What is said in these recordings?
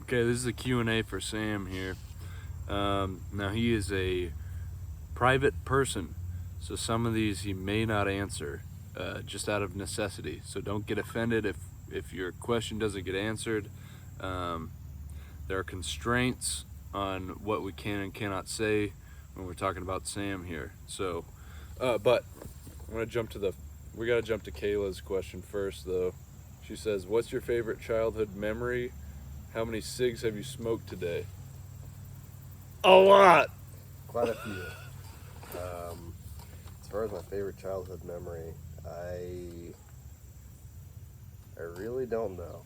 Okay, this is a Q&A for Sam here. Now, he is a private person, so some of these he may not answer just out of necessity. So don't get offended if your question doesn't get answered. There are constraints on what we can and cannot say when we're talking about Sam here. So, but I'm gonna we gotta jump to Kayla's question first, though. She says, "What's your favorite childhood memory? How many cigs have you smoked today?" A lot. Quite a few. As far as my favorite childhood memory, I really don't know.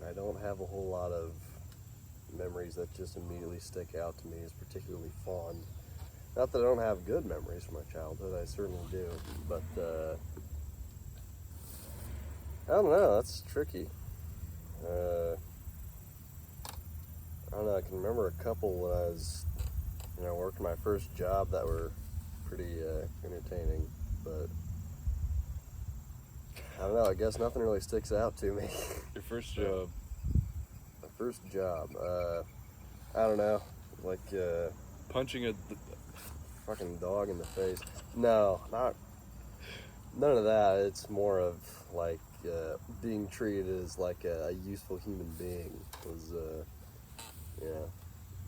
I don't have a whole lot of memories that just immediately stick out to me as particularly fond. Not that I don't have good memories from my childhood, I certainly do, but I don't know, that's tricky. I don't know, I can remember a couple when I was, working my first job that were pretty entertaining, but I don't know, I guess nothing really sticks out to me. Your first job. My first job, I don't know, like Punching a fucking dog in the face. No, none of that. It's more of like being treated as like a useful human being. Was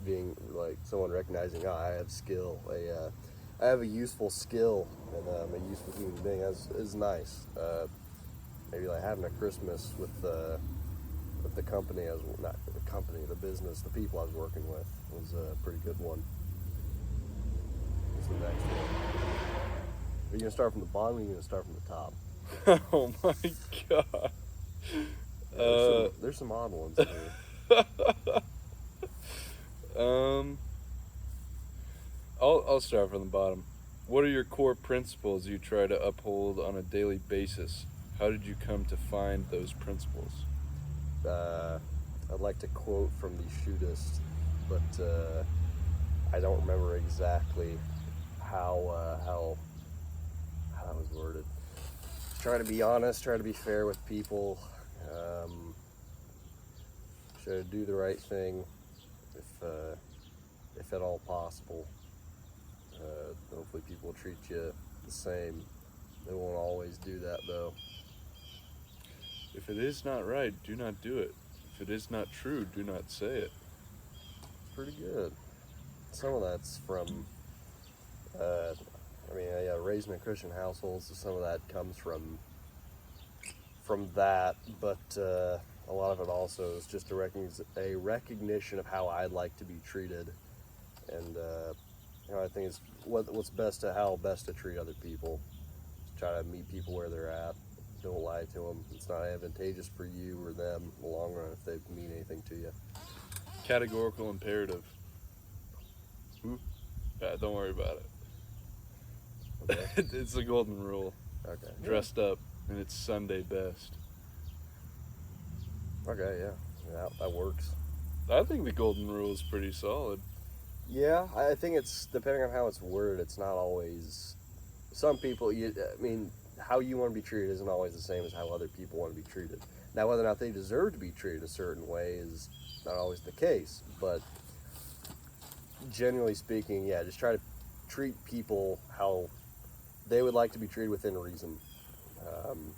being like someone recognizing, I have skill. I have a useful skill, and I'm a useful human being. Is nice. Maybe like having a Christmas with the company, not the company, the business, the people I was working with was a pretty good one. What's the next one? Are you gonna start from the bottom, or are you gonna start from the top? Oh my god. There's some odd ones here. I'll start from the bottom. What are your core principles you try to uphold on a daily basis? How did you come to find those principles? I'd like to quote from the shootist, but I don't remember exactly how that was worded. Try to be honest, try to be fair with people, try to do the right thing if at all possible. Hopefully people will treat you the same. They won't always do that, though. If it is not right, do not do it. If it is not true, do not say it. Pretty good. Some of that's from raised in a Christian household, so some of that comes from that, but a lot of it also is just a recognition of how I'd like to be treated, and I think it's how best to treat other people. Just try to meet people where they're at. Don't lie to them. It's not advantageous for you or them in the long run if they mean anything to you. Categorical imperative. Don't worry about it. Okay. It's the golden rule. Okay. Dressed up, and it's Sunday best. Okay, yeah, that works. I think the golden rule is pretty solid. Yeah, I think it's depending on how it's worded. It's not always. Some people, how you want to be treated isn't always the same as how other people want to be treated. Now, whether or not they deserve to be treated a certain way is not always the case, but generally speaking, yeah, just try to treat people how they would like to be treated within reason.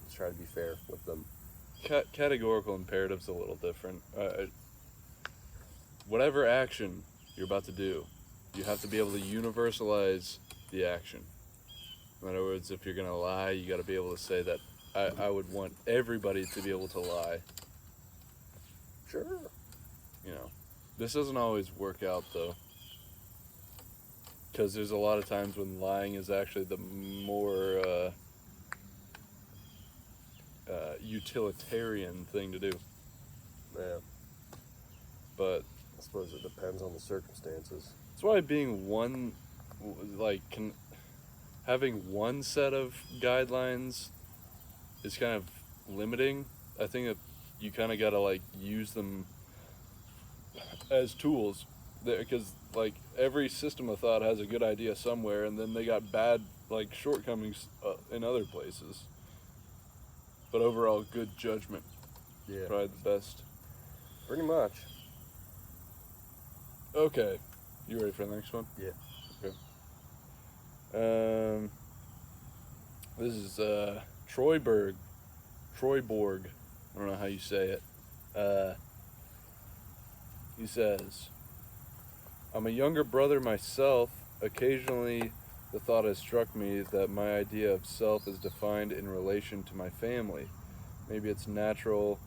Just try to be fair with them. Categorical imperative's a little different. Whatever action you're about to do, you have to be able to universalize the action. In other words, if you're going to lie, you got to be able to say that I would want everybody to be able to lie. Sure. This doesn't always work out, though. Because there's a lot of times when lying is actually the more utilitarian thing to do. Yeah. But I suppose it depends on the circumstances. that's why having one set of guidelines is kind of limiting. I think that you kind of got to use them as tools, because every system of thought has a good idea somewhere, and then they got bad shortcomings in other places. But overall, good judgment. Yeah. Probably the best. Pretty much. Okay. You ready for the next one? Yeah. Okay. This is Troyborg. I don't know how you say it. He says, I'm a younger brother myself. Occasionally, the thought has struck me that my idea of self is defined in relation to my family. Maybe it's natural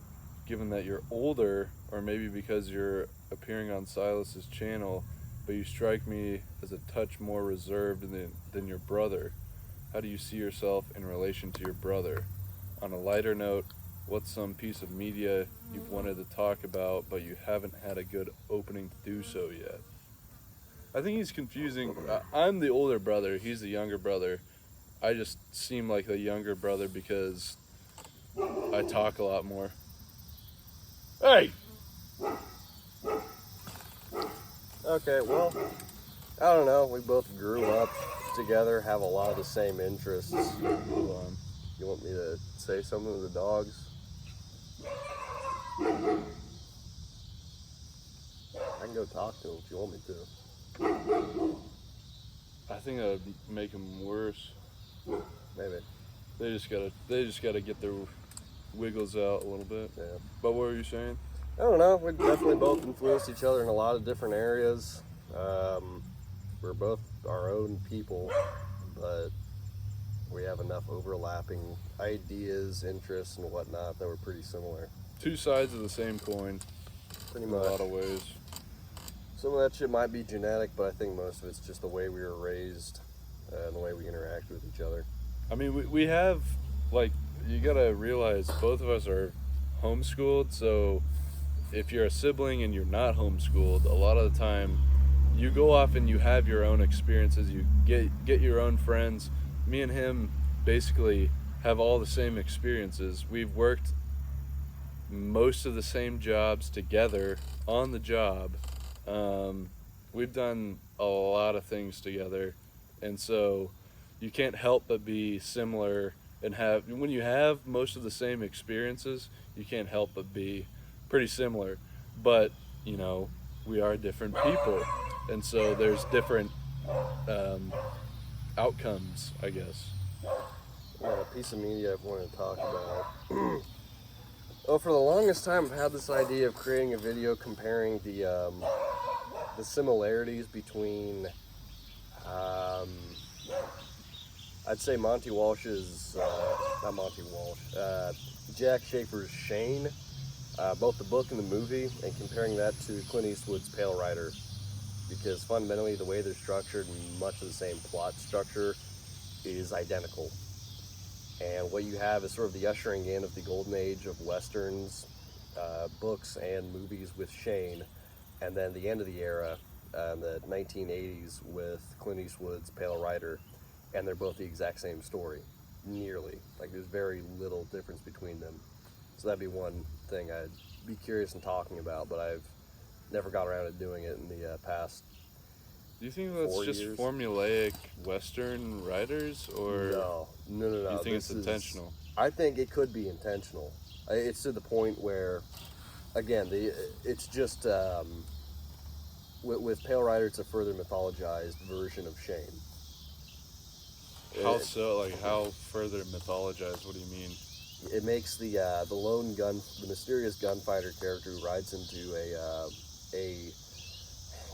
given that you're older, or maybe because you're appearing on Silas's channel, but you strike me as a touch more reserved than your brother. How do you see yourself in relation to your brother? On a lighter note, what's some piece of media you've wanted to talk about, but you haven't had a good opening to do so yet? I think he's confusing. I'm the older brother, he's the younger brother. I just seem like the younger brother because I talk a lot more. Hey! Okay, well, I don't know. We both grew up together, have a lot of the same interests. Hold on. You want me to say something to the dogs? I can go talk to them if you want me to. I think that would make them worse. Maybe. They just gotta get their wiggles out a little bit. Yeah. But what were you saying? I don't know. We definitely both influenced each other in a lot of different areas. We're both our own people, but we have enough overlapping ideas, interests, and whatnot that we're pretty similar. Two sides of the same coin Pretty in a much. lot of ways. Some of that shit might be genetic, but I think most of it's just the way we were raised and the way we interact with each other. I mean, we have, like, you gotta realize both of us are homeschooled, so if you're a sibling and you're not homeschooled, a lot of the time you go off and you have your own experiences, you get your own friends. Me and him basically have all the same experiences. We've worked most of the same jobs together on the job. We've done a lot of things together, and so you can't help but be similar and have, when you have most of the same experiences, you can't help but be pretty similar. But you know, we are different people, and so there's different outcomes, I guess. A piece of media I've wanted to talk about. Well, for the longest time, I've had this idea of creating a video comparing the similarities between, I'd say Monty Walsh's, not Monty Walsh, Jack Schaefer's Shane, both the book and the movie, and comparing that to Clint Eastwood's Pale Rider, because fundamentally the way they're structured and much of the same plot structure is identical. And what you have is sort of the ushering in of the golden age of westerns, books and movies with Shane, and then the end of the era, the 1980s with Clint Eastwood's Pale Rider, and they're both the exact same story, nearly. Like, there's very little difference between them. So that'd be one thing I'd be curious in talking about, but I've never got around to doing it in the past. Do you think that's 4 just years. formulaic Western writers, or No. do you think it's intentional? I think it could be intentional. It's to the point where, again, it's just with Pale Rider, it's a further mythologized version of Shane. How so? Like, how further mythologized? What do you mean? It makes the mysterious gunfighter character who rides into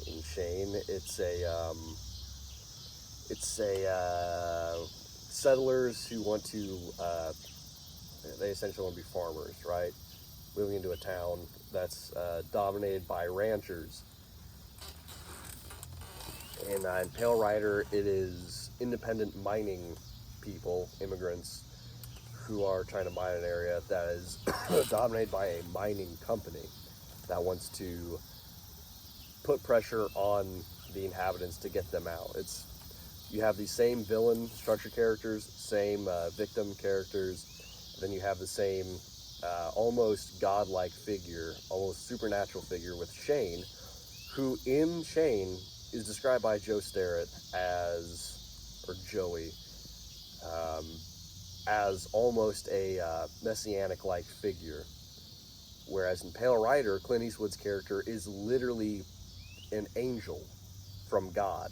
in Shane, it's settlers who want to, they essentially want to be farmers, right? Moving into a town that's dominated by ranchers. And in Pale Rider, it is independent mining people, immigrants, who are trying to mine an area that is dominated by a mining company that wants to put pressure on the inhabitants to get them out. You have the same villain structure characters, same victim characters, then you have the same almost godlike figure, almost supernatural figure with Shane, who in Shane is described by Joe Starrett or Joey, as almost a messianic-like figure. Whereas in Pale Rider, Clint Eastwood's character is literally an angel from God.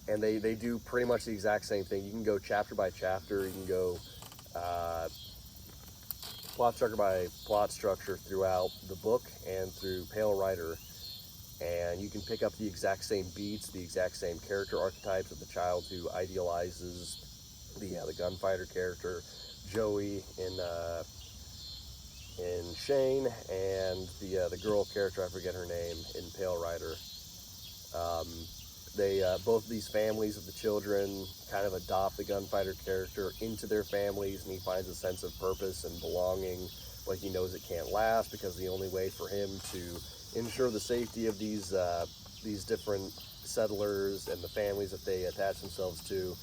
And they do pretty much the exact same thing. You can go chapter by chapter. You can go plot structure by plot structure throughout the book and through Pale Rider. And you can pick up the exact same beats, the exact same character archetypes of the child who idealizes the gunfighter character, Joey in Shane, and the girl character, I forget her name, in Pale Rider. They both these families of the children kind of adopt the gunfighter character into their families, and he finds a sense of purpose and belonging, but he knows it can't last because the only way for him to ensure the safety of these different settlers and the families that they attach themselves to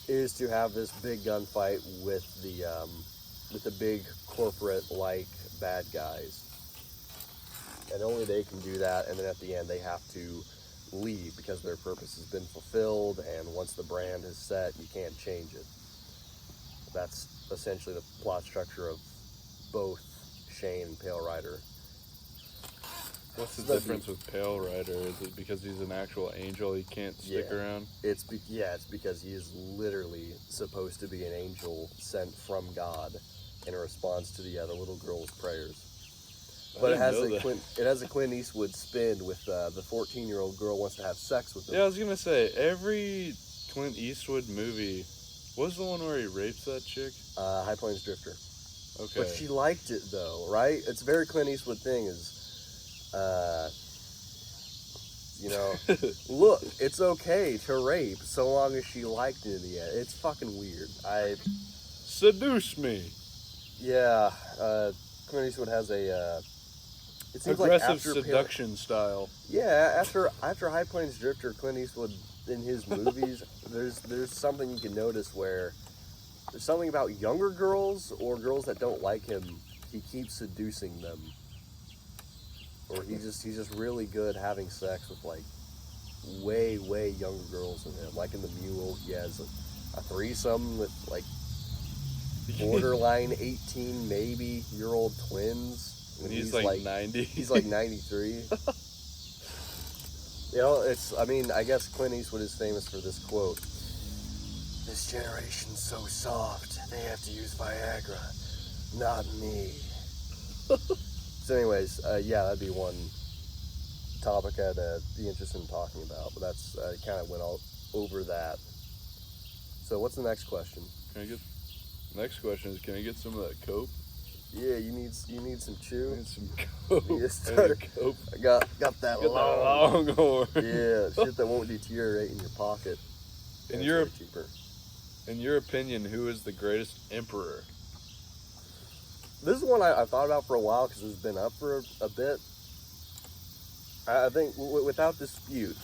is to have this big gunfight with the big corporate like bad guys, and only they can do that. And then at the end they have to leave because their purpose has been fulfilled, and once the brand is set, you can't change it. That's essentially the plot structure of both Shane and Pale Rider. What's the difference with Pale Rider? Is it because he's an actual angel, he can't stick around? It's because he is literally supposed to be an angel sent from God in response to the little girl's prayers. But it has a Clint Eastwood spin with the 14-year-old girl wants to have sex with him. Yeah, I was gonna say, every Clint Eastwood movie, what was the one where he rapes that chick? High Plains Drifter. Okay. But she liked it though, right? It's a very Clint Eastwood thing is, look, it's okay to rape so long as she liked it in the end. It's fucking weird. Seduce me. Yeah, Clint Eastwood has a it seems aggressive like after seduction style. Yeah, after High Plains Drifter, Clint Eastwood in his movies, there's something you can notice where there's something about younger girls or girls that don't like him. He keeps seducing them, or he's just really good having sex with like way younger girls than him. Like in The Mule, he has a threesome with like borderline 18 maybe year old twins. And he's like 90. He's like 93. I guess Clint Eastwood is famous for this quote. This generation's so soft, they have to use Viagra, not me. So anyways, that'd be one topic I'd be interested in talking about, but that's, kind of went all over that. So what's the next question? Next question is, can I get some of that coke? Yeah, you need some chew. I need some coke. You start, coke. I got that long horn. Yeah, shit that won't deteriorate in your pocket. Cheaper. In your opinion, who is the greatest emperor? This is one I've thought about for a while because it's been up for a bit. I think without dispute,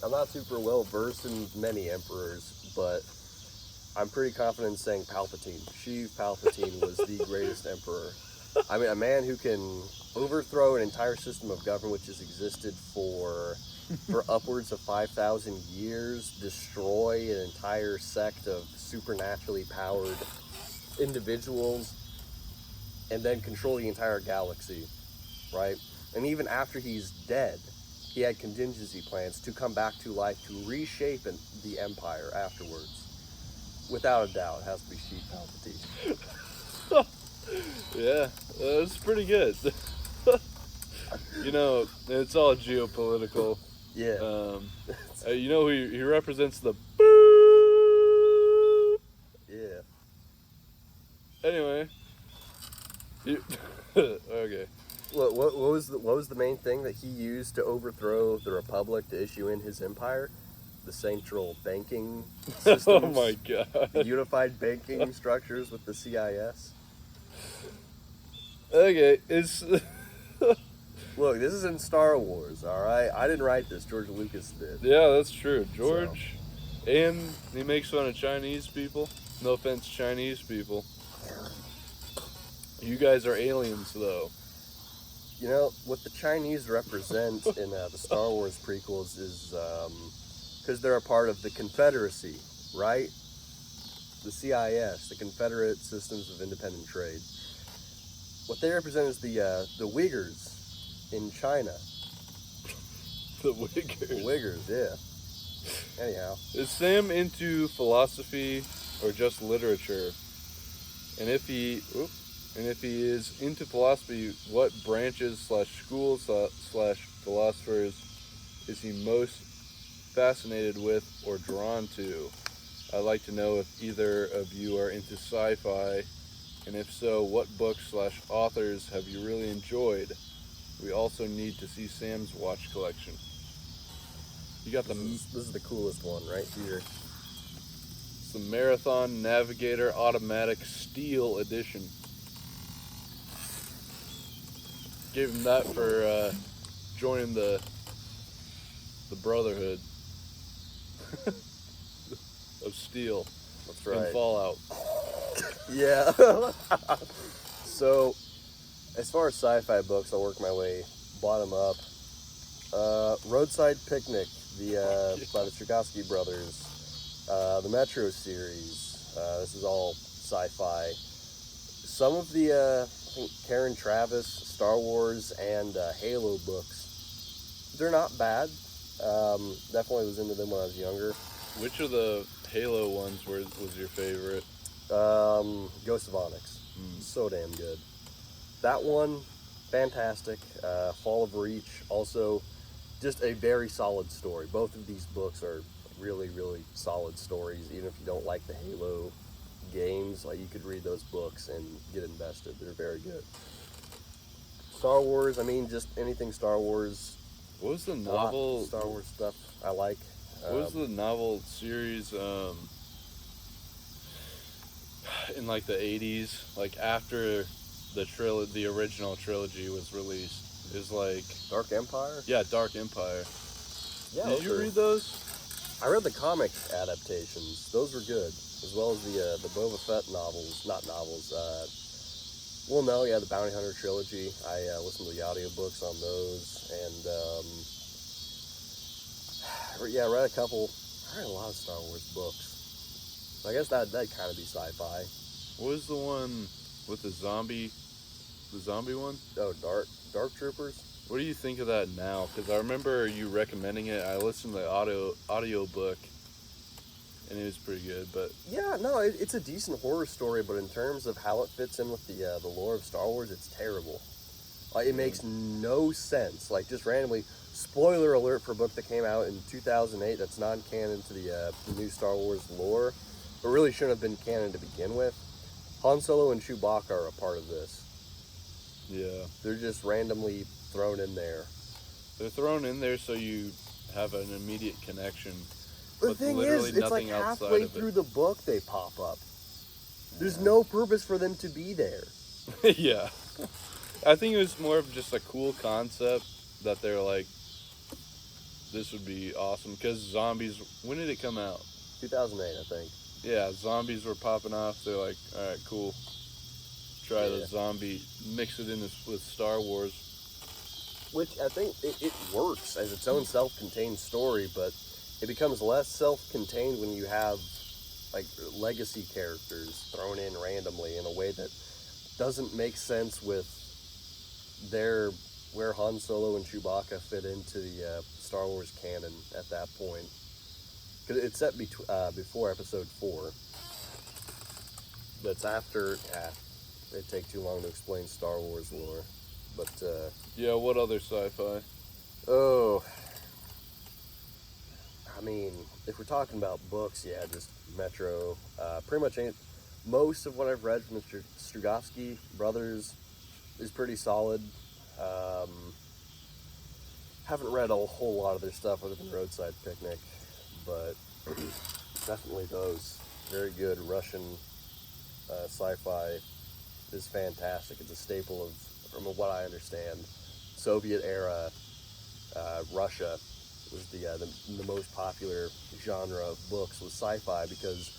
I'm not super well versed in many emperors, but I'm pretty confident in saying Palpatine. Sheev Palpatine was the greatest emperor. I mean, a man who can overthrow an entire system of government which has existed for upwards of 5,000 years, destroy an entire sect of supernaturally powered individuals, and then control the entire galaxy, right? And even after he's dead, he had contingency plans to come back to life to reshape the empire afterwards. Without a doubt, it has to be Sheev Palpatine. Yeah, that's pretty good. It's all geopolitical. Yeah. He represents the. Yeah. Anyway. Okay. What was the main thing that he used to overthrow the Republic to issue in his empire? The central banking systems. Oh my god. Unified banking structures with the CIS. Okay, Look, this is in Star Wars, alright? I didn't write this, George Lucas did. Yeah, that's true. George, and he makes fun of Chinese people. No offense, Chinese people. You guys are aliens, though. You know, what the Chinese represent in the Star Wars prequels is, because they're a part of the Confederacy, right? The CIS, the Confederate Systems of Independent Trade. What they represent is the Uyghurs in China. The Wiggers. Wiggers, yeah. Anyhow. Is Sam into philosophy or just literature? And if he is into philosophy, what branches / schools / philosophers is he most fascinated with or drawn to? I'd like to know if either of you are into sci-fi, and if so, what books / authors have you really enjoyed? We also need to see Sam's watch collection. You got This is the coolest one right here. it's the Marathon Navigator Automatic Steel Edition. Gave him that for joining the Brotherhood of Steel. That's right. In Fallout. Yeah. So, as far as sci-fi books, I'll work my way bottom up. Roadside Picnic, by the Strugatsky brothers. The Metro series. This is all sci-fi. Some of the, I think, Karen Travis, Star Wars, and Halo books. They're not bad. Definitely was into them when I was younger. Which of the Halo ones was your favorite? Ghost of Onyx. So damn good. That one, fantastic. Fall of Reach, also just a very solid story. Both of these books are really, really solid stories. Even if you don't like the Halo games, like, you could read those books and get invested. They're very good. Star Wars, I mean, just anything Star Wars. What was the novel? Star Wars stuff I like. What was the novel series in like the 80s, like after the original trilogy was released? It was like Dark Empire? Yeah, Dark Empire. Yeah. Did you read those? I read the comic adaptations. Those were good, as well as the Boba Fett novels. Not novels. The Bounty Hunter trilogy. I listened to the audiobooks on those, and I read a couple. I read a lot of Star Wars books. I guess that'd kind of be sci-fi. What was the one with the zombie one? Oh, Dark Troopers. What do you think of that now? Because I remember you recommending it. I listened to the audio book, and it was pretty good. But yeah, no, it's a decent horror story, but in terms of how it fits in with the lore of Star Wars, it's terrible. Like, it makes no sense. Like, just randomly, spoiler alert for a book that came out in 2008 that's non-canon to the new Star Wars lore, but really shouldn't have been canon to begin with. Han Solo and Chewbacca are a part of this. yeah, They're just randomly thrown in there. they're thrown in there so you have an immediate connection. The But thing literally is, it's like nothing outside halfway of it. through the book they pop up. There's no purpose for them to be there. Yeah. I think it was more of just a cool concept that they're like, this would be awesome. Because zombies, when did it come out? 2008, I think. Yeah, zombies were popping off. They're like, alright, cool. Try the zombie, mix it in with Star Wars. Which I think it works as its own self-contained story, but it becomes less self-contained when you have, like, legacy characters thrown in randomly in a way that doesn't make sense with where Han Solo and Chewbacca fit into the Star Wars canon at that point. Because it's set before Episode 4. That's after... it'd take too long to explain Star Wars lore. But, Yeah, what other sci-fi? oh... I mean, if we're talking about books, yeah, just Metro. Pretty much most of what I've read from the Strugatsky brothers is pretty solid. Haven't read a whole lot of their stuff other than Roadside Picnic, but definitely those. Very good. Russian sci-fi is fantastic. It's a staple of, from what I understand, Soviet era Russia was the most popular genre of books was sci-fi, because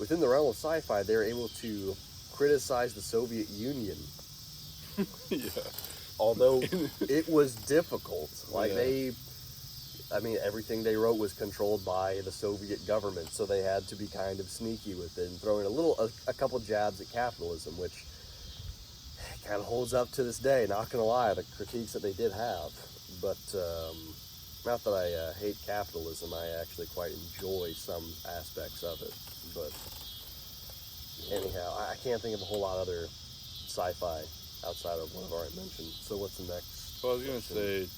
within the realm of sci-fi they were able to criticize the Soviet Union. Yeah. Although it was difficult. Like, Yeah. everything they wrote was controlled by the Soviet government, so they had to be kind of sneaky with it and throw in a couple jabs at capitalism, which kind of holds up to this day, not gonna lie, the critiques that they did have. But not that I hate capitalism, I actually quite enjoy some aspects of it. But anyhow, I can't think of a whole lot of other sci-fi outside of what I've already mentioned. So what's the next? Well, I was gonna question? say,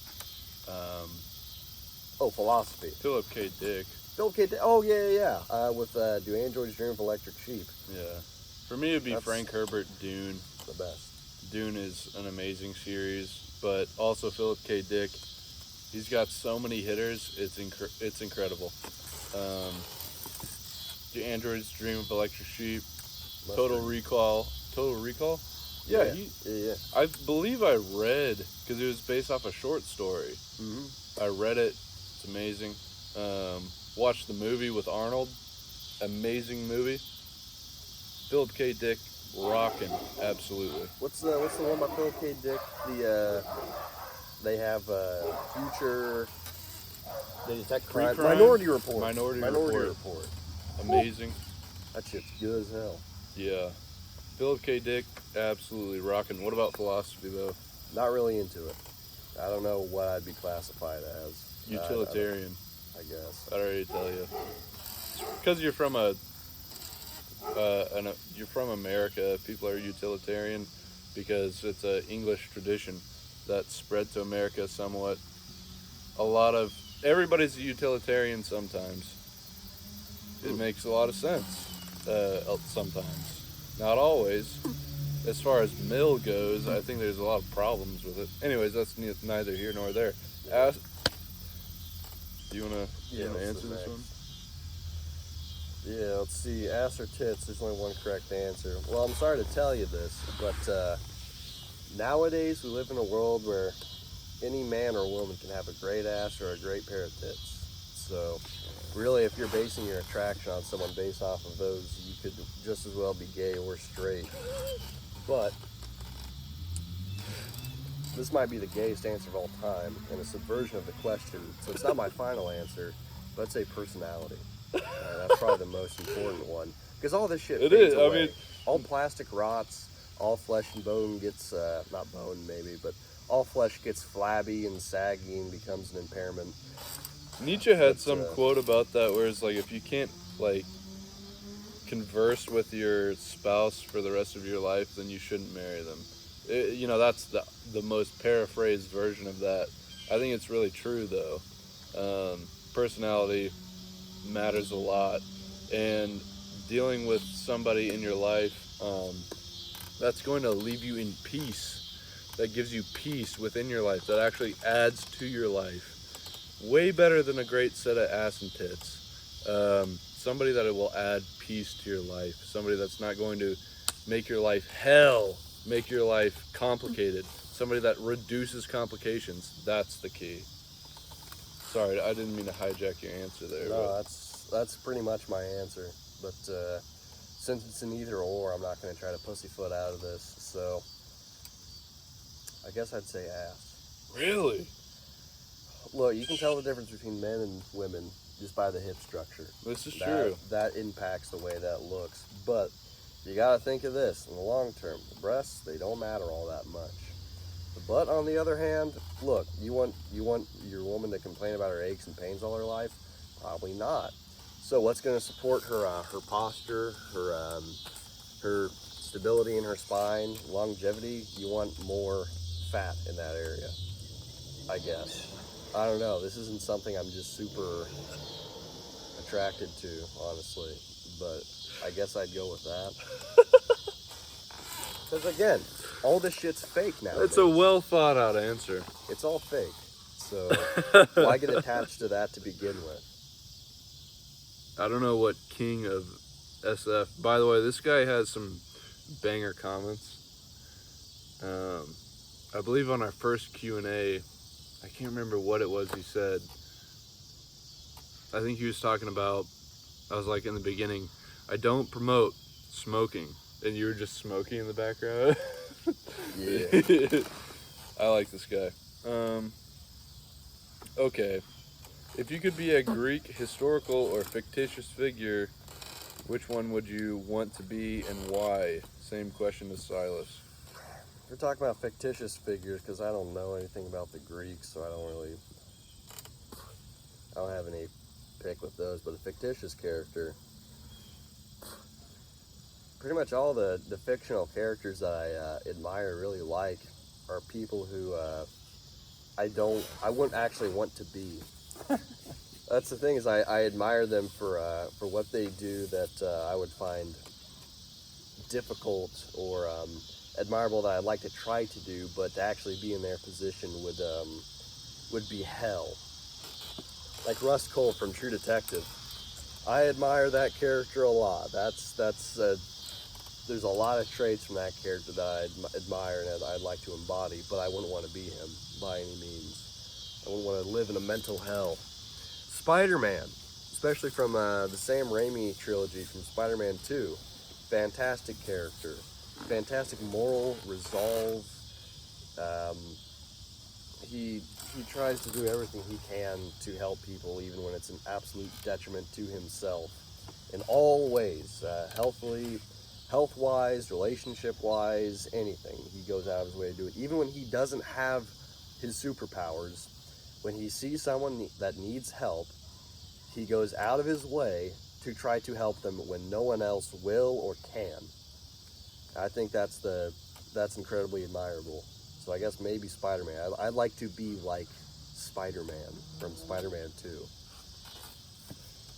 Oh, philosophy. Philip K. Dick. Philip K. Oh, yeah. With Do Androids Dream of Electric Sheep? Yeah. For me, it'd be That's Frank Herbert Dune. the best. Dune is an amazing series, but also Philip K. Dick. He's got so many hitters. It's incredible. The Androids Dream of Electric Sheep. Total Recall. Total Recall. Yeah. Yeah. I believe I read because it was based off a short story. Mm-hmm. I read it. It's amazing. Watched the movie with Arnold. Amazing movie. Philip K. Dick, rocking, absolutely. What's the one by Philip K. Dick? They have future. They detect crime. Pre-crime? Minority Report. Minority Report. Amazing. That shit's good as hell. Yeah. Philip K. Dick, absolutely rocking. What about philosophy though? Not really into it. I don't know what I'd be classified as. Utilitarian. I guess. I already tell you. Because you're from you're from America. People are utilitarian because it's an English tradition that spread to America somewhat. Everybody's a utilitarian sometimes. It makes a lot of sense sometimes. Not always. As far as mill goes, I think there's a lot of problems with it. Anyways, that's neither here nor there. Do you want to answer this one? Yeah, let's see. Ass or tits? There's only one correct answer. Well, I'm sorry to tell you this, but nowadays we live in a world where any man or woman can have a great ass or a great pair of tits. So, really, if you're basing your attraction on someone based off of those, you could just as well be gay or straight. But this might be the gayest answer of all time and a subversion of the question, so it's not my final answer, but I'd say personality. That's probably the most important one, because all this shit fades away. I mean, all plastic rots, all flesh and bone gets, not bone maybe, but all flesh gets flabby and saggy and becomes an impairment. Nietzsche had some quote about that where it's like, if you can't like converse with your spouse for the rest of your life, then you shouldn't marry them. That's the most paraphrased version of that. I think it's really true though. Personality matters a lot, and dealing with somebody in your life that's going to leave you in peace, that gives you peace within your life, that actually adds to your life, way better than a great set of ass and tits. Somebody that will add peace to your life, somebody that's not going to make your life hell, make your life complicated, somebody that reduces complications. That's the key. Sorry, I didn't mean to hijack your answer there. No, that's pretty much my answer. But since it's an either or, I'm not going to try to pussyfoot out of this. So I guess I'd say ass. Really? Look, you can tell the difference between men and women just by the hip structure. This is true. That impacts the way that looks. But you got to think of this in the long term. The breasts, they don't matter all that much. The butt, on the other hand, look, you want your woman to complain about her aches and pains all her life? Probably not. So what's going to support her posture, her stability in her spine, longevity? You want more fat in that area, I guess. I don't know. This isn't something I'm just super attracted to, honestly. But I guess I'd go with that. Because again, all this shit's fake now. It's a well thought out answer. It's all fake. So why get attached to that to begin with? I don't know what king of SF. By the way, this guy has some banger comments. I believe on our first Q&A, I can't remember what it was he said. I think he was talking about, I was like in the beginning, I don't promote smoking. And you were just smoking in the background. Yeah. I like this guy. Okay. If you could be a Greek historical or fictitious figure, which one would you want to be and why? Same question as Silas. We're talking about fictitious figures because I don't know anything about the Greeks, so I don't really I don't have any pick with those, but a fictitious character. Pretty much all the fictional characters that I admire, really like, are people who I wouldn't actually want to be. That's the thing, is I admire them for what they do that I would find difficult or admirable, that I'd like to try to do, but to actually be in their position would be hell. Like Russ Cole from True Detective. I admire that character a lot. There's a lot of traits from that character that I admire and I'd like to embody, but I wouldn't want to be him by any means. I wouldn't want to live in a mental hell. Spider-Man, especially from the Sam Raimi trilogy from Spider-Man 2. Fantastic character. Fantastic moral resolve. He tries to do everything he can to help people, even when it's an absolute detriment to himself. In all ways, health-wise, relationship-wise, anything. He goes out of his way to do it. Even when he doesn't have his superpowers, when he sees someone that needs help, he goes out of his way to try to help them when no one else will or can. I think that's incredibly admirable. So I guess maybe Spider-Man. I'd like to be like Spider-Man from Spider-Man 2.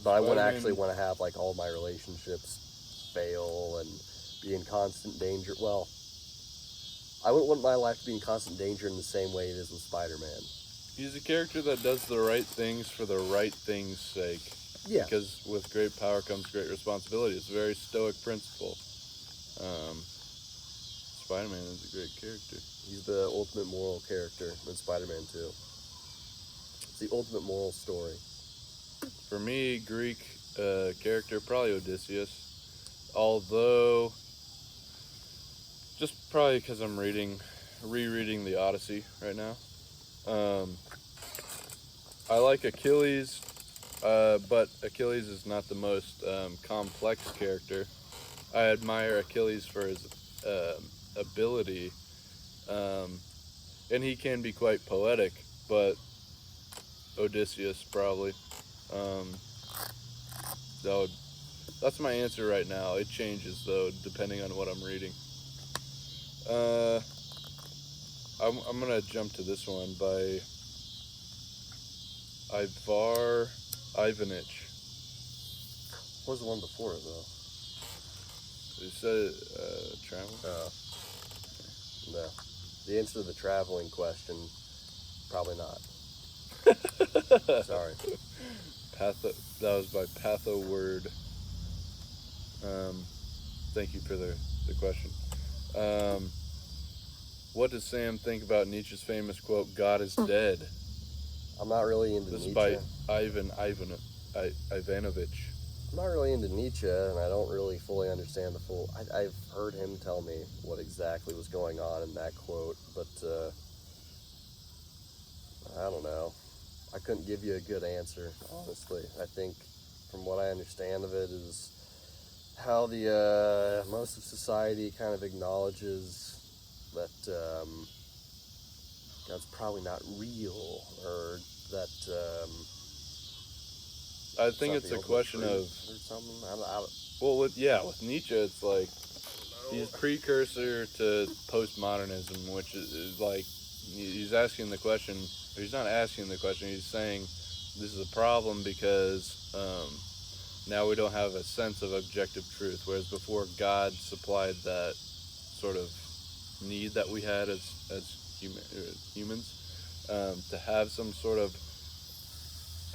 But I wouldn't actually want to have like all my relationships fail and be in constant danger. Well, I wouldn't want my life to be in constant danger in the same way it is with Spider-Man. He's a character that does the right things for the right thing's sake. Yeah. Because with great power comes great responsibility. It's a very stoic principle. Spider-Man is a great character. He's the ultimate moral character in Spider-Man 2. It's the ultimate moral story. For me, Greek character, probably Odysseus. Although, just probably because I'm rereading the Odyssey right now. I like Achilles, but Achilles is not the most complex character. I admire Achilles for his ability, and he can be quite poetic, but Odysseus probably. That's my answer right now. It changes though depending on what I'm reading. I'm gonna jump to this one by Ivar Ivanich. What was the one before it though? You said travel? No. The answer to the traveling question, probably not. Sorry. That was by Patho Word. Thank you for the question. What does Sam think about Nietzsche's famous quote, "God is dead"? I'm not really into This is Nietzsche. by Ivanovich. I'm not really into Nietzsche, and I don't really fully understand the full... I've heard him tell me what exactly was going on in that quote, but I don't know. I couldn't give you a good answer, honestly. I think, from what I understand of it, is how the most of society kind of acknowledges that God's probably not real, or that... I think it's a question of... Or something. I Well, with Nietzsche, it's like he's precursor to postmodernism, which is like he's asking the question. Or he's not asking the question. He's saying this is a problem because now we don't have a sense of objective truth, whereas before God supplied that sort of need that we had as humans to have some sort of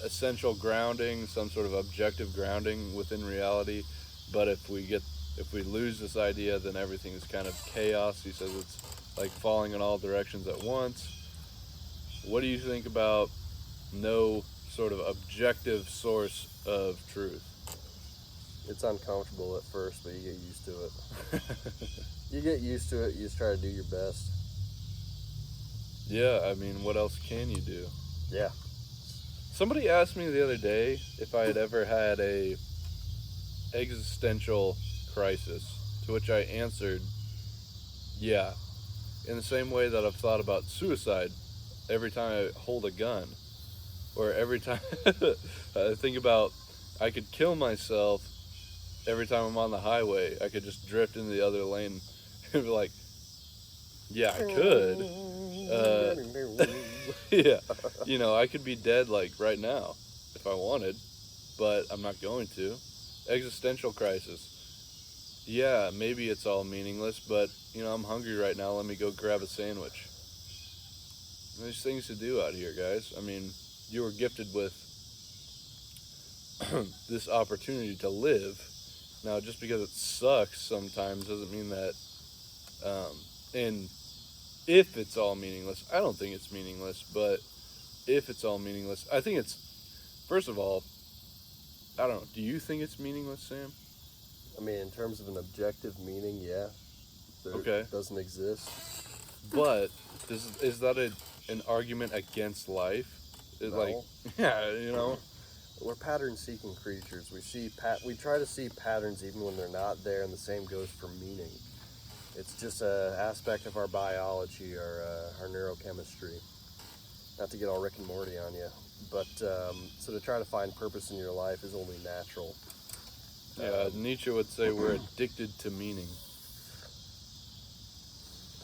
essential grounding, some sort of objective grounding within reality. But if we lose this idea, then everything is kind of chaos. He says it's like falling in all directions at once. What do you think about no sort of objective source of truth? It's uncomfortable at first, but you get used to it. You get used to it, you just try to do your best. Yeah, I mean, what else can you do? Yeah. Somebody asked me the other day if I had ever had a existential crisis, to which I answered, yeah. In the same way that I've thought about suicide every time I hold a gun, Or every time I think about, I could kill myself every time I'm on the highway. I could just drift into the other lane and be like, yeah, I could. Uh, yeah, I could be dead like right now if I wanted, but I'm not going to. Existential crisis. Yeah, maybe it's all meaningless, but I'm hungry right now. Let me go grab a sandwich. There's things to do out here, guys. I mean, you were gifted with this opportunity to live. Now, just because it sucks sometimes doesn't mean that. And if it's all meaningless, I don't think it's meaningless, but if it's all meaningless, I think it's, first of all, I don't know. Do you think it's meaningless, Sam? I mean, in terms of an objective meaning, yeah. Okay. It doesn't exist. But is that an argument against life? No. Yeah. We're pattern-seeking creatures. We try to see patterns even when they're not there, and the same goes for meaning. It's just an aspect of our biology, our neurochemistry. Not to get all Rick and Morty on you, but so to try to find purpose in your life is only natural. Yeah, Nietzsche would say we're addicted to meaning.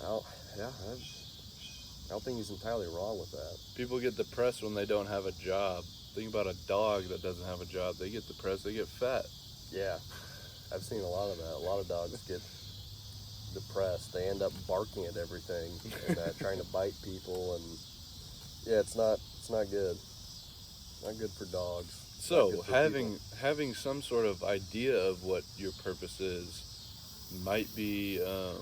Well, yeah, I don't think he's entirely wrong with that. People get depressed when they don't have a job. Think about a dog that doesn't have a job. They get depressed, they get fat. Yeah, I've seen a lot of that. A lot of dogs get depressed. They end up barking at everything and trying to bite people, and yeah, it's not good. Not good for dogs. So having some sort of idea of what your purpose is might be a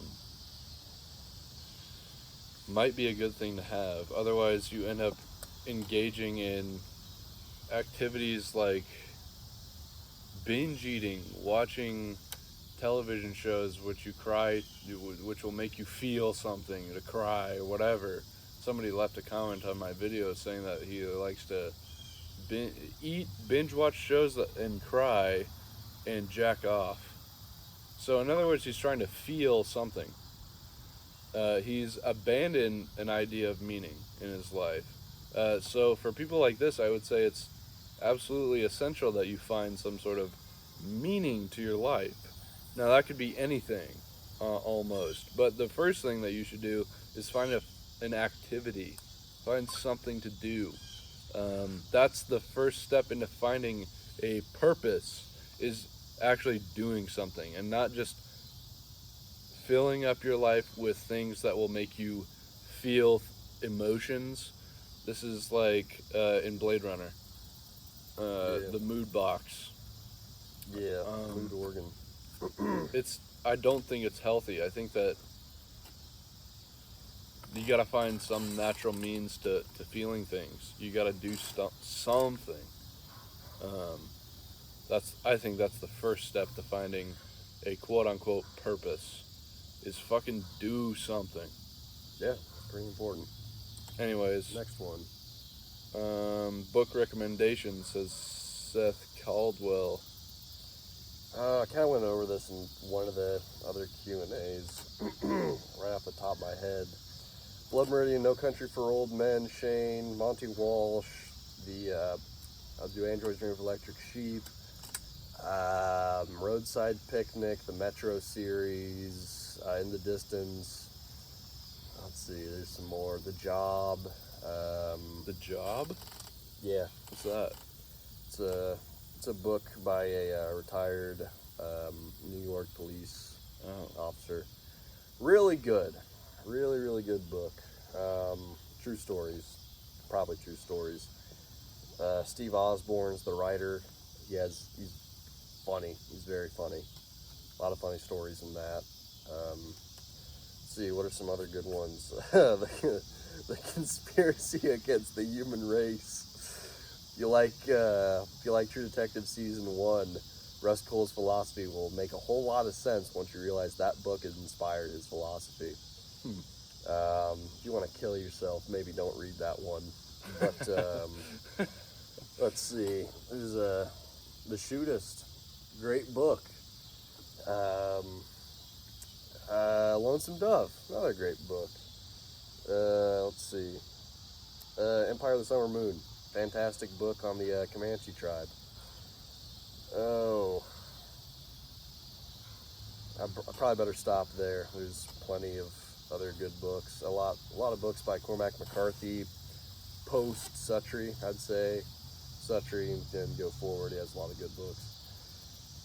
good thing to have. Otherwise, you end up engaging in activities like binge eating, watching television shows which will make you feel something, to cry or whatever. Somebody left a comment on my video saying that he likes to binge watch shows and cry and jack off. So in other words, he's trying to feel something. He's abandoned an idea of meaning in his life. So for people like this, I would say it's absolutely essential that you find some sort of meaning to your life. Now that could be anything, almost. But the first thing that you should do is find an activity. Find something to do. That's the first step into finding a purpose, is actually doing something and not just filling up your life with things that will make you feel emotions. This is like in Blade Runner, the mood box. Yeah, mood organ. I don't think it's healthy. I think that you gotta find some natural means to feeling things. You gotta do something. I think that's the first step to finding a quote unquote purpose, is fucking do something. Yeah, pretty important. Anyways, next one. Book recommendation, says Seth Caldwell. I kind of went over this in one of the other Q&As right off the top of my head. Blood Meridian, No Country for Old Men, Shane, Monty Walsh, I'll do Android's Dream of Electric Sheep, Roadside Picnic, the Metro series, In the Distance. Let's see, there's some more. The Job. The Job? Yeah. What's that? It's a book by a retired New York police officer. Really good. Really, really good book. True stories. Probably true stories. Steve Osborne's the writer. He's funny. He's very funny. A lot of funny stories in that. Let's see, what are some other good ones? The Conspiracy Against the Human Race. If you like True Detective Season 1, Russ Cole's philosophy will make a whole lot of sense once you realize that book has inspired his philosophy. If you want to kill yourself, maybe don't read that one. But let's see. There's The Shootist. Great book. Lonesome Dove. Another great book. Let's see. Empire of the Summer Moon. fantastic book on the Comanche tribe. Oh, I probably better stop there. There's plenty of other good books. A lot of books by Cormac McCarthy, post Suttree, I'd say. Suttree and then go forward. He has a lot of good books.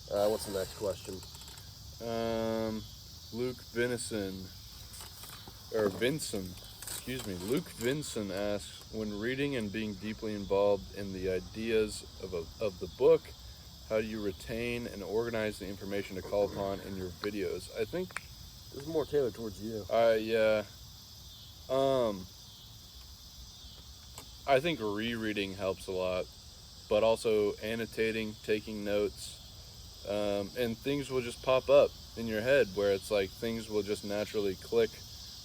What's the next question? Luke Vincent, Luke Vincent asks, when reading and being deeply involved in the ideas of the book, how do you retain and organize the information to call upon in your videos? I think this is more tailored towards you. Yeah. I think rereading helps a lot, but also annotating, taking notes, and things will just pop up in your head where it's like things will just naturally click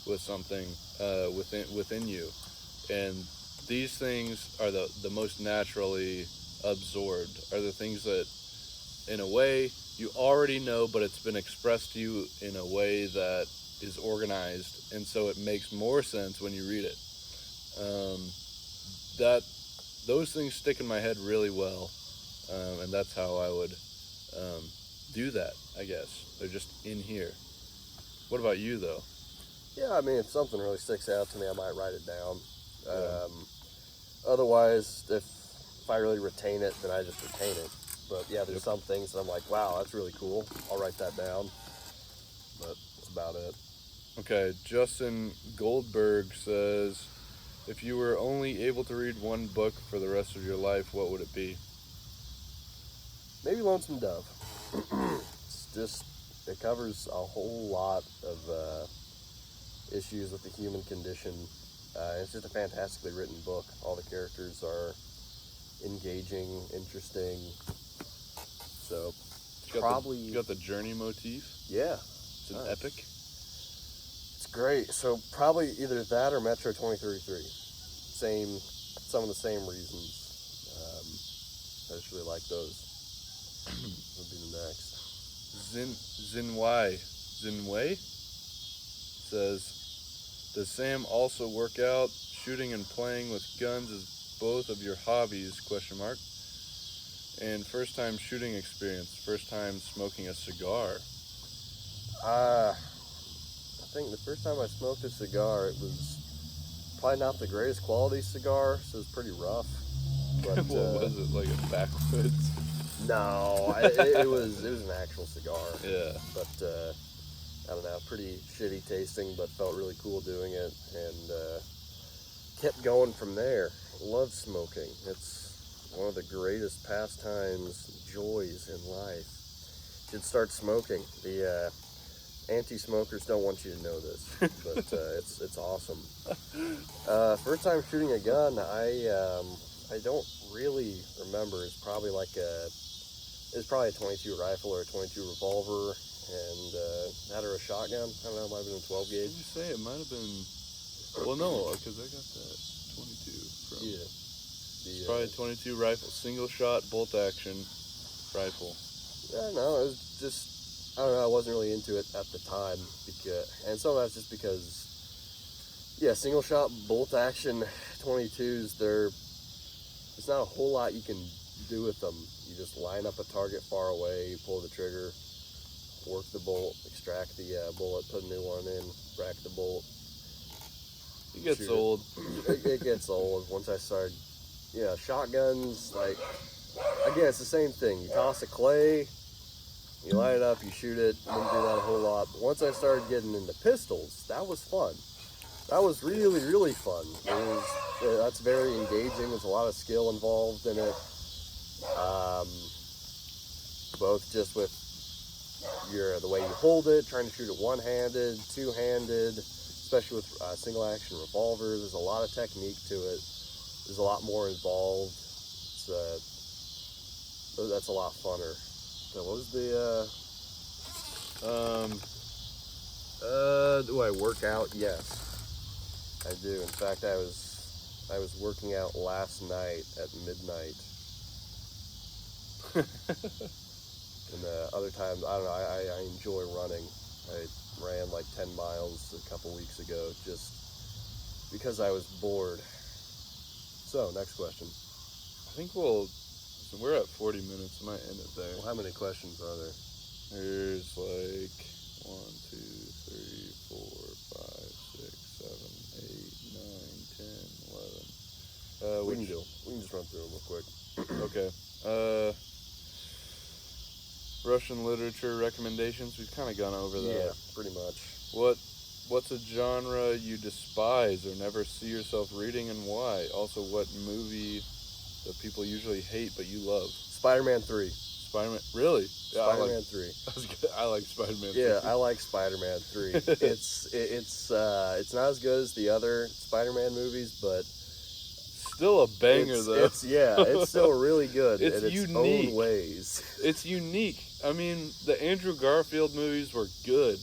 with something within you, and these things are the most naturally absorbed, are the things that in a way you already know, but it's been expressed to you in a way that is organized, and so it makes more sense when you read it. Those things stick in my head really well, and that's how I would do that, I guess. They're just in here. What about you, though? Yeah, I mean, if something really sticks out to me, I might write it down. Yeah. Otherwise, if I really retain it, then I just retain it. But yeah, there's some things that I'm like, wow, that's really cool. I'll write that down. But that's about it. Okay, Justin Goldberg says, if you were only able to read one book for the rest of your life, what would it be? Maybe Lonesome Dove. It covers a whole lot of issues with the human condition. It's just a fantastically written book. All the characters are engaging, interesting. So You got the journey motif. Yeah, It's an epic. It's great. So probably either that or Metro 2033. Some of the same reasons. I just really like those. Would be the next. Zinwei says, does Sam also work out? Shooting and playing with guns is both of your hobbies? ? And first time shooting experience, first time smoking a cigar. I think the first time I smoked a cigar, it was probably not the greatest quality cigar, so it was pretty rough. But what was it, like a backwoods? No, it was an actual cigar. Yeah. But I don't know, pretty shitty tasting, but felt really cool doing it, and kept going from there. Love smoking. It's one of the greatest pastimes, joys in life. Should start smoking. The anti-smokers don't want you to know this, but it's awesome. First time shooting a gun, I don't really remember. It's probably a 22 rifle or a 22 revolver, and that or a shotgun. I don't know, it might have been a 12 gauge. Did you say it might have been? Well, no, because I got that 22 from. Yeah. It's probably a 22 rifle, single shot, bolt action rifle. Yeah, no, it was just, I don't know, I wasn't really into it at the time, and some of that's just because, yeah, single shot, bolt action 22s, there's not a whole lot you can do with them. You just line up a target far away, you pull the trigger, work the bolt, extract the bullet, put a new one in, rack the bolt. It gets old. It gets old. Once I started, shotguns, like, again, it's the same thing. You toss a clay, you line it up, you shoot it. Didn't do that a whole lot. But once I started getting into pistols, that was fun. That was really, really fun. That's very engaging. There's a lot of skill involved in it. Both just with the way you hold it, trying to shoot it one-handed, two-handed, especially with single action revolvers. There's a lot of technique to it. There's a lot more involved. That's a lot funner. So what was do I work out? Yes, I do. In fact, I was working out last night at midnight. And other times, I don't know, I enjoy running. I ran like 10 miles a couple weeks ago just because I was bored. So, next question. think we're at 40 minutes. I might end it there. Well, how many questions are there? There's like 1, 2, 3, 4, 5, 6, 7, 8, 9, 10, 11. We can just run through them real quick. Okay. Russian literature recommendations. We've kind of gone over that. Yeah, pretty much. What's a genre you despise or never see yourself reading, and why? Also, what movie that people usually hate but you love? Spider-Man 3. Spider-Man. Really? Yeah, Spider-Man 3. I like Spider-Man 3. Yeah, I like Spider-Man 3. It's not as good as the other Spider-Man movies, but still a banger though. It's still really good It's in its unique. own ways. It's unique. I mean, the Andrew Garfield movies were good,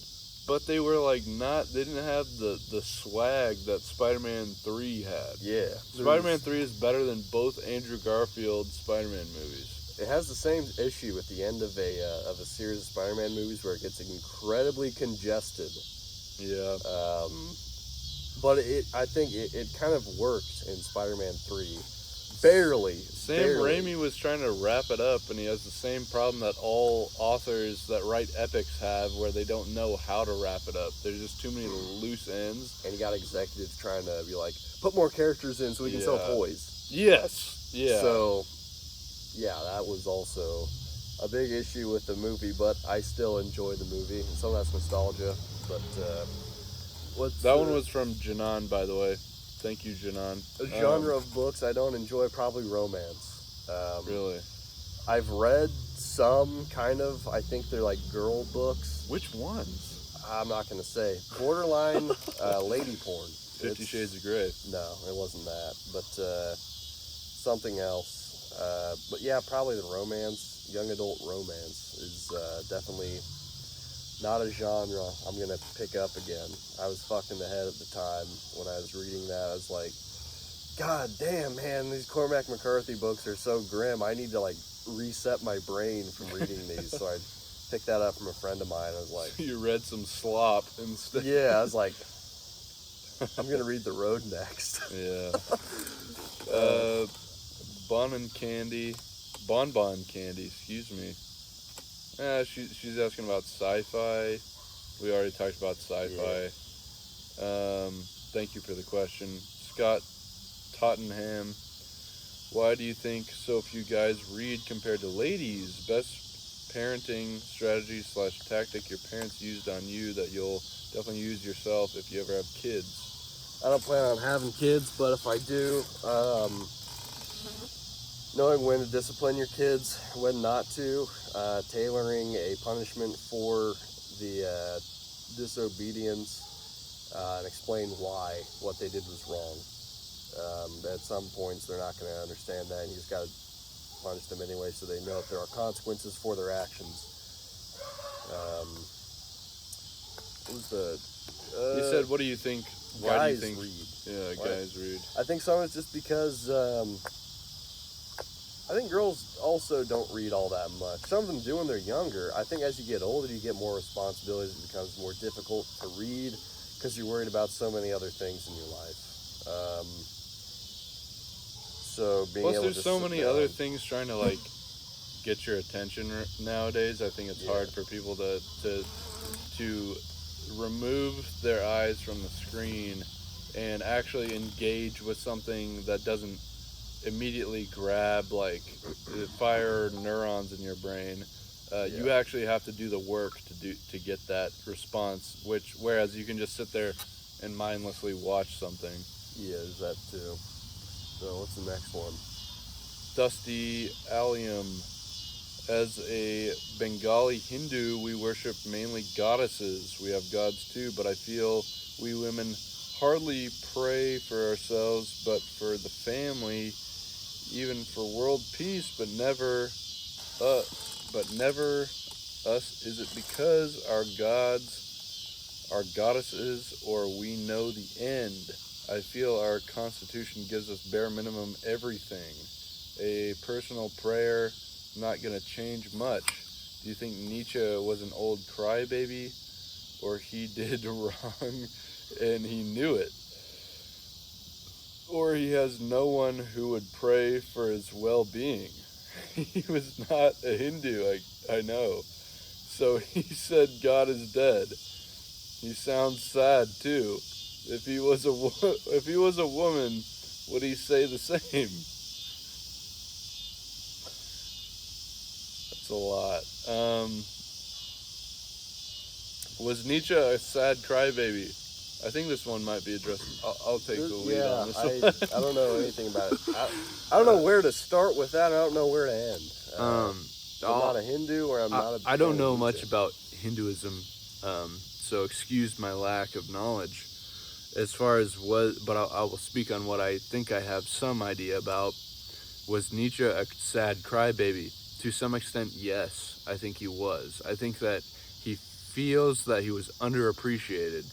but they were like they didn't have the swag that Spider-Man 3 had. Yeah. Spider-Man 3 is better than both Andrew Garfield Spider-Man movies. It has the same issue at the end of a series of Spider-Man movies where it gets incredibly congested. Yeah. But I think it kind of worked in Spider-Man 3. Barely. Sam Raimi was trying to wrap it up, and he has the same problem that all authors that write epics have, where they don't know how to wrap it up. There's just too many loose ends. And you got executives trying to be like, put more characters in so we can sell toys. Yes. Yeah. So, yeah, that was also a big issue with the movie, but I still enjoy the movie. And some of that's nostalgia, but that one was from Janan, by the way. Thank you, Janan. A genre of books I don't enjoy, probably romance. Really? I've read some kind of, I think they're like girl books. Which ones? I'm not going to say. Borderline lady porn. 50 Shades of Grey. No, it wasn't that, but something else. But yeah, probably the romance, young adult romance is definitely not a genre I'm going to pick up again. I was fucked in the head at the time when I was reading that. I was like, God damn, man, these Cormac McCarthy books are so grim. I need to, like, reset my brain from reading these. So I picked that up from a friend of mine. I was like... You read some slop instead. Yeah, I was like, I'm going to read The Road next. Yeah. Bonbon Candy, excuse me. She's asking about sci-fi. We already talked about sci-fi. Yeah. Thank you for the question. Scott Tottenham, why do you think so few guys read compared to ladies? Best parenting strategy / tactic your parents used on you that you'll definitely use yourself if you ever have kids? I don't plan on having kids, but if I do, knowing when to discipline your kids, when not to, tailoring a punishment for the disobedience, and explain why what they did was wrong. At some points, they're not going to understand that, and you just got to punish them anyway so they know if there are consequences for their actions. You said, what do you think? Why do you think read? Yeah, guys read. I think some of it's just because I think girls also don't read all that much. Some of them do when they're younger. I think as you get older, you get more responsibilities. It becomes more difficult to read because you're worried about so many other things in your life. So being Plus, able there's to so many other things trying to like get your attention nowadays. I think it's hard for people to remove their eyes from the screen and actually engage with something that doesn't immediately grab, like, fire neurons in your brain. You actually have to do the work to get that response, whereas you can just sit there and mindlessly watch something. Yeah, there's that too. So what's the next one? Dusty Allium. As a Bengali Hindu, we worship mainly goddesses. We have gods too, but I feel we women hardly pray for ourselves, but for the family, even for world peace, but never us. Is it because our gods are goddesses, or we know the end? I feel our Constitution gives us bare minimum everything. A personal prayer not going to change much. Do you think Nietzsche was an old crybaby, or he did wrong and he knew it? or he has no one who would pray for his well-being. He was not a Hindu, I know. So he said God is dead. He sounds sad too. If he was if he was a woman, would he say the same? That's a lot. Was Nietzsche a sad crybaby? I think this one might be addressed. I'll take the lead on this one. I don't know anything about it. I don't know where to start with that. I don't know where to end. I'm not a Hindu, or I'm not a... I don't know much about Hinduism, so excuse my lack of knowledge. As far as but I will speak on what I think I have some idea about. Was Nietzsche a sad crybaby? To some extent, yes. I think he was. I think that he feels that he was underappreciated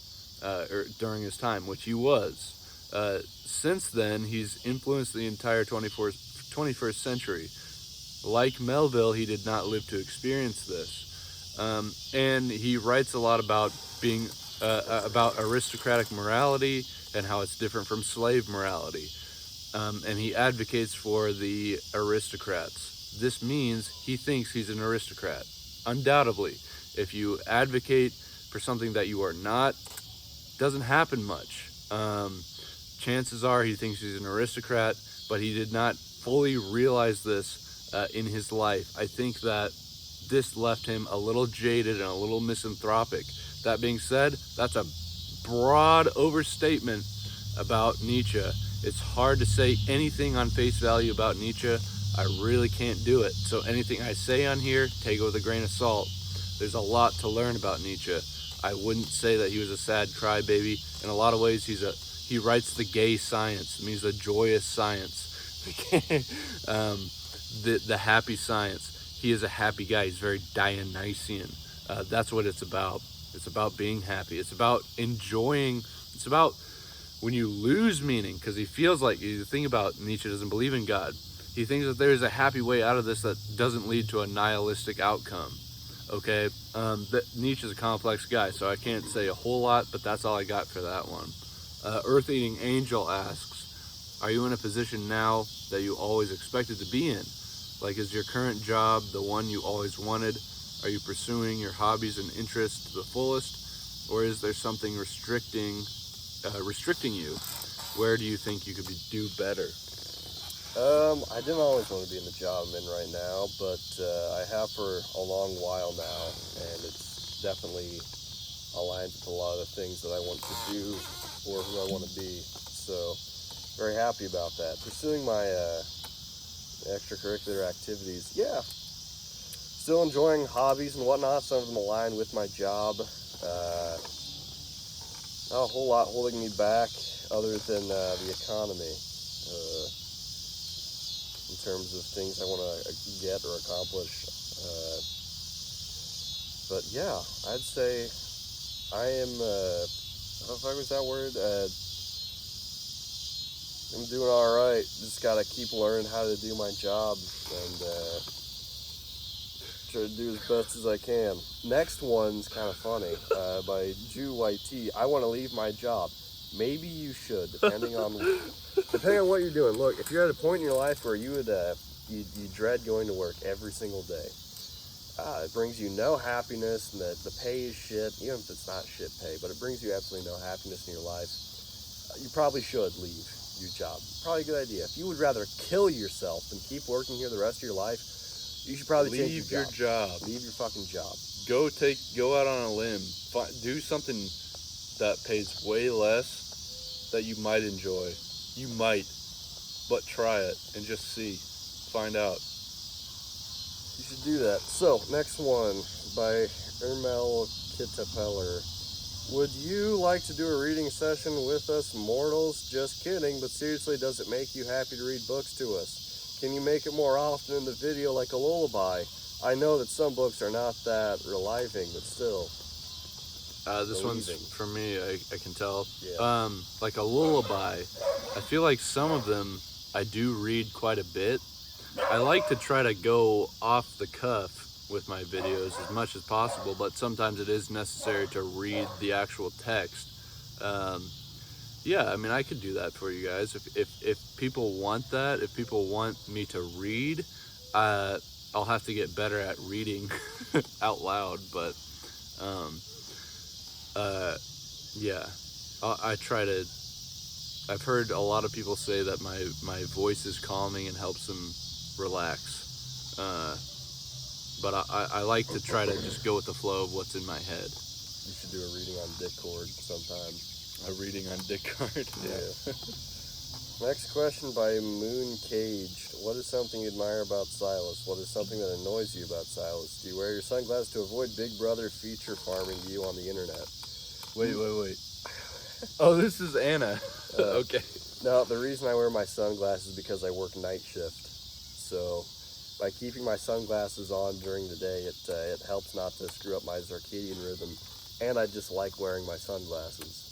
during his time, which he was. Since then, he's influenced the entire 21st century. Like Melville, he did not live to experience this. And he writes a lot about being about aristocratic morality and how it's different from slave morality. And he advocates for the aristocrats. This means he thinks he's an aristocrat. Undoubtedly, if you advocate for something that you are not, doesn't happen much. Chances are he thinks he's an aristocrat, but he did not fully realize this in his life. I think that this left him a little jaded and a little misanthropic. That being said, that's a broad overstatement about Nietzsche. It's hard to say anything on face value about Nietzsche. I really can't do it. So anything I say on here, take it with a grain of salt. There's a lot to learn about Nietzsche. I wouldn't say that he was a sad crybaby. In a lot of ways, he writes the gay science. It means the joyous science, the happy science. He is a happy guy. He's very Dionysian. That's what it's about. It's about being happy. It's about enjoying. It's about when you lose meaning, because he feels like, you think about Nietzsche doesn't believe in God. He thinks that there's a happy way out of this that doesn't lead to a nihilistic outcome. Okay, Nietzsche's a complex guy, so I can't say a whole lot, but that's all I got for that one. Earth Eating Angel asks, are you in a position now that you always expected to be in? Like, is your current job the one you always wanted? Are you pursuing your hobbies and interests to the fullest? Or is there something restricting you? Where do you think you could do better? I didn't always want to be in the job I'm in right now, but I have for a long while now, and it's definitely aligned with a lot of the things that I want to do or who I want to be. So, very happy about that. Pursuing my extracurricular activities, yeah. Still enjoying hobbies and whatnot. Some of them align with my job. Not a whole lot holding me back other than the economy. In terms of things I want to get or accomplish. But yeah, I'd say I am, I don't know if I was that word, I'm doing alright. Just gotta keep learning how to do my job and try to do as best as I can. Next one's kind of funny, by Jew YT. I want to leave my job. Maybe you should, depending on what you're doing. Look, if you're at a point in your life where you would you dread going to work every single day, it brings you no happiness, and the pay is shit, even if it's not shit pay, but it brings you absolutely no happiness in your life, you probably should leave your job. Probably a good idea. If you would rather kill yourself than keep working here the rest of your life, you should probably change your job. Leave your fucking job. Go out on a limb. Do something that pays way less that you might enjoy. You might, but try it and just see. Find out. You should do that. So, next one by Ermel Kittepeller. Would you like to do a reading session with us mortals? Just kidding, but seriously, does it make you happy to read books to us? Can you make it more often in the video like a lullaby? I know that some books are not that reliving, but still. This one's for me, I can tell. Yeah. Like a lullaby, I feel like some of them I do read quite a bit. I like to try to go off the cuff with my videos as much as possible, but sometimes it is necessary to read the actual text. Yeah, I mean, I could do that for you guys. If people want that, if people want me to read, I'll have to get better at reading out loud. But um, uh, yeah, I try to. I've heard a lot of people say that my voice is calming and helps them relax. But I like to try to just go with the flow of what's in my head. You should do a reading on Discord sometime. A reading on Discord. Yeah. Next question by Moon Cage. What is something you admire about Silas? What is something that annoys you about Silas? Do you wear your sunglasses to avoid Big Brother feature farming you on the internet? Wait. Oh, this is Anna. Okay. No, the reason I wear my sunglasses is because I work night shift. So by keeping my sunglasses on during the day, it helps not to screw up my circadian rhythm. And I just like wearing my sunglasses.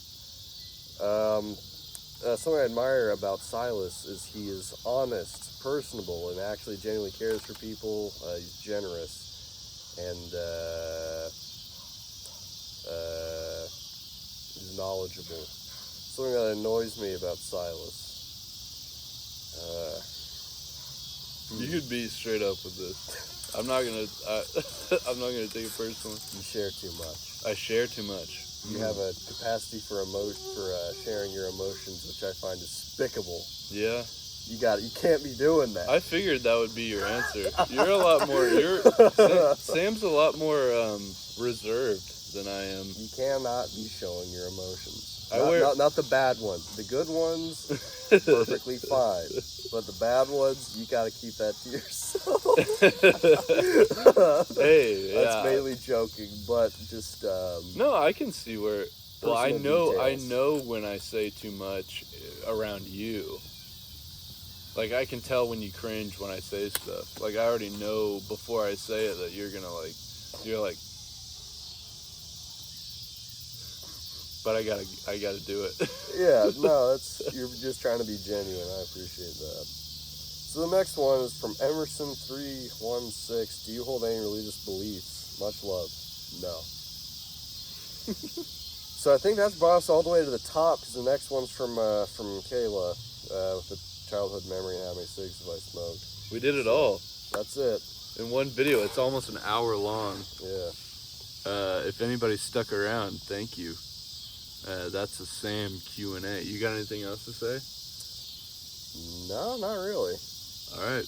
Something I admire about Silas is he is honest, personable, and actually genuinely cares for people. He's generous, and he's knowledgeable. Something that annoys me about Silas. You could be straight up with this. I'm not gonna take it personally. You share too much. I share too much. You have a capacity for sharing your emotions, which I find despicable. Yeah. You can't be doing that. I figured that would be your answer. You're a lot more. Sam's a lot more reserved than I am. You cannot be showing your emotions. Not the bad ones. The good ones, perfectly fine. But the bad ones, you got to keep that to yourself. Hey, yeah. That's mainly joking, but just no, I can see where. Well, I details. know when I say too much around you. Like, I can tell when you cringe when I say stuff. Like, I already know before I say it that you're like. But I gotta do it. Yeah, no, you're just trying to be genuine. I appreciate that. So the next one is from Emerson316. Do you hold any religious beliefs? Much love. No. So I think that's brought us all the way to the top, because the next one's from Kayla with the childhood memory and how many cigs have I smoked. We did it all. That's it. In one video. It's almost an hour long. Yeah. If anybody stuck around, thank you. That's the Sam Q&A. You got anything else to say? No, not really. All right.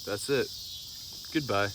That's it. Goodbye.